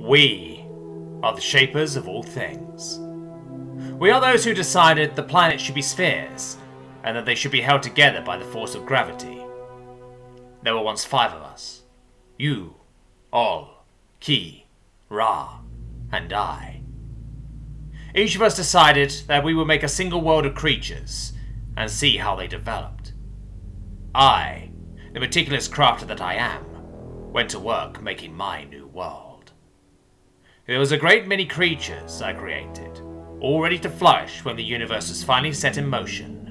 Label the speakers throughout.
Speaker 1: We are the shapers of all things. We are those who decided the planet should be spheres, and that they should be held together by the force of gravity. There were once 5 of us. You, Ol, Ki, Ra, and I. Each of us decided that we would make a single world of creatures, and see how they developed. I, the meticulous crafter that I am, went to work making my new world. There was a great many creatures I created, all ready to flourish when the universe was finally set in motion.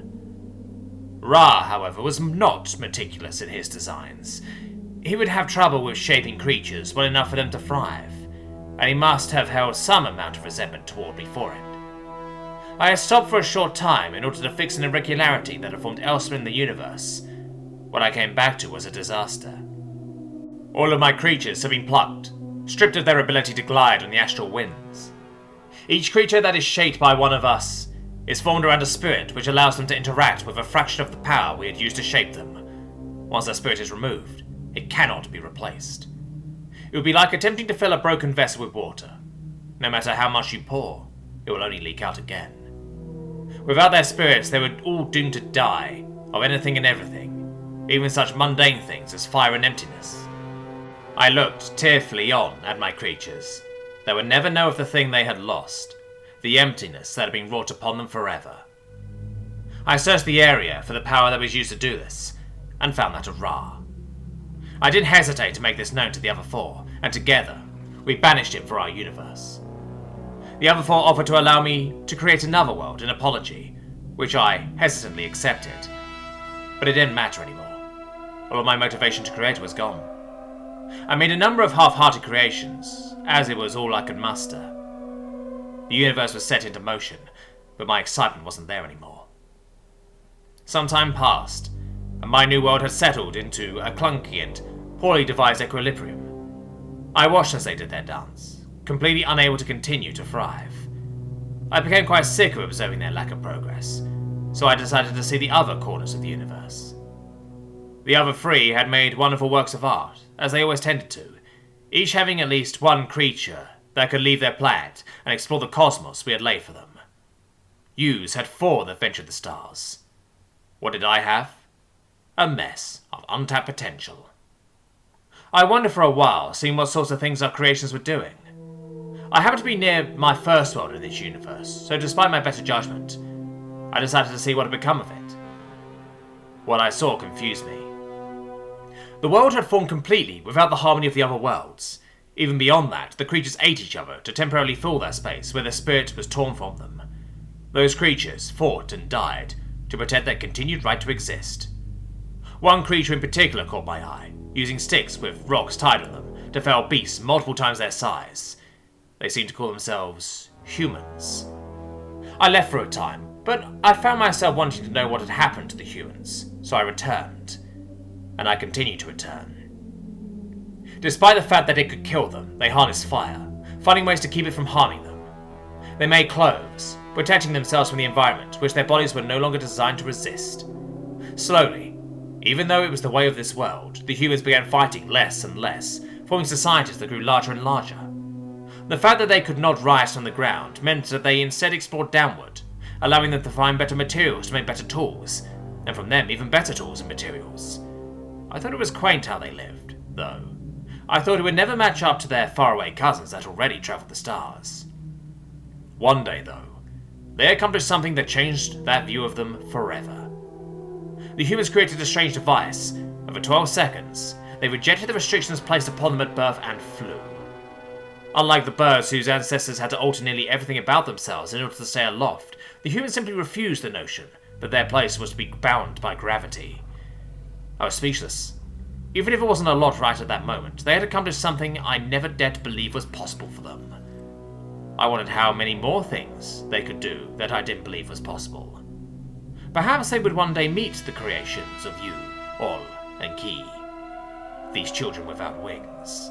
Speaker 1: Ra, however, was not meticulous in his designs. He would have trouble with shaping creatures well enough for them to thrive, and he must have held some amount of resentment toward me for it. I had stopped for a short time in order to fix an irregularity that had formed elsewhere in the universe. What I came back to was a disaster. All of my creatures have been plucked, stripped of their ability to glide on the astral winds. Each creature that is shaped by one of us is formed around a spirit which allows them to interact with a fraction of the power we had used to shape them. Once that spirit is removed, it cannot be replaced. It would be like attempting to fill a broken vessel with water. No matter how much you pour, it will only leak out again. Without their spirits, they were all doomed to die of anything and everything, even such mundane things as fire and emptiness. I looked tearfully on at my creatures. They would never know of the thing they had lost, the emptiness that had been wrought upon them forever. I searched the area for the power that was used to do this, and found that of Ra. I didn't hesitate to make this known to the other 4, and together, we banished him for our universe. The other 4 offered to allow me to create another world in apology, which I hesitantly accepted. But it didn't matter anymore. All of my motivation to create was gone. I made a number of half-hearted creations, as it was all I could muster. The universe was set into motion, but my excitement wasn't there anymore. Some time passed, and my new world had settled into a clunky and poorly devised equilibrium. I watched as they did their dance, completely unable to continue to thrive. I became quite sick of observing their lack of progress, so I decided to see the other corners of the universe. The other 3 had made wonderful works of art, as they always tended to, each having at least one creature that could leave their planet and explore the cosmos we had laid for them. Yous had 4 that ventured the stars. What did I have? A mess of untapped potential. I wondered for a while, seeing what sorts of things our creations were doing. I happened to be near my first world in this universe, so despite my better judgment, I decided to see what had become of it. What I saw confused me. The world had formed completely without the harmony of the other worlds. Even beyond that, the creatures ate each other to temporarily fill their space where their spirit was torn from them. Those creatures fought and died to protect their continued right to exist. One creature in particular caught my eye, using sticks with rocks tied on them to fell beasts multiple times their size. They seemed to call themselves humans. I left for a time, but I found myself wanting to know what had happened to the humans, so I returned. And I continued to return. Despite the fact that it could kill them, they harnessed fire, finding ways to keep it from harming them. They made clothes, protecting themselves from the environment which their bodies were no longer designed to resist. Slowly, even though it was the way of this world, the humans began fighting less and less, forming societies that grew larger and larger. The fact that they could not rise from the ground meant that they instead explored downward, allowing them to find better materials to make better tools, and from them even better tools and materials. I thought it was quaint how they lived, though. I thought it would never match up to their faraway cousins that already traveled the stars. One day, though, they accomplished something that changed that view of them forever. The humans created a strange device, and for 12 seconds, they rejected the restrictions placed upon them at birth and flew. Unlike the birds whose ancestors had to alter nearly everything about themselves in order to stay aloft, the humans simply refused the notion that their place was to be bound by gravity. I was speechless. Even if it wasn't a lot right at that moment, they had accomplished something I never dared to believe was possible for them. I wondered how many more things they could do that I didn't believe was possible. Perhaps they would one day meet the creations of you, Ol, and Ki, these children without wings.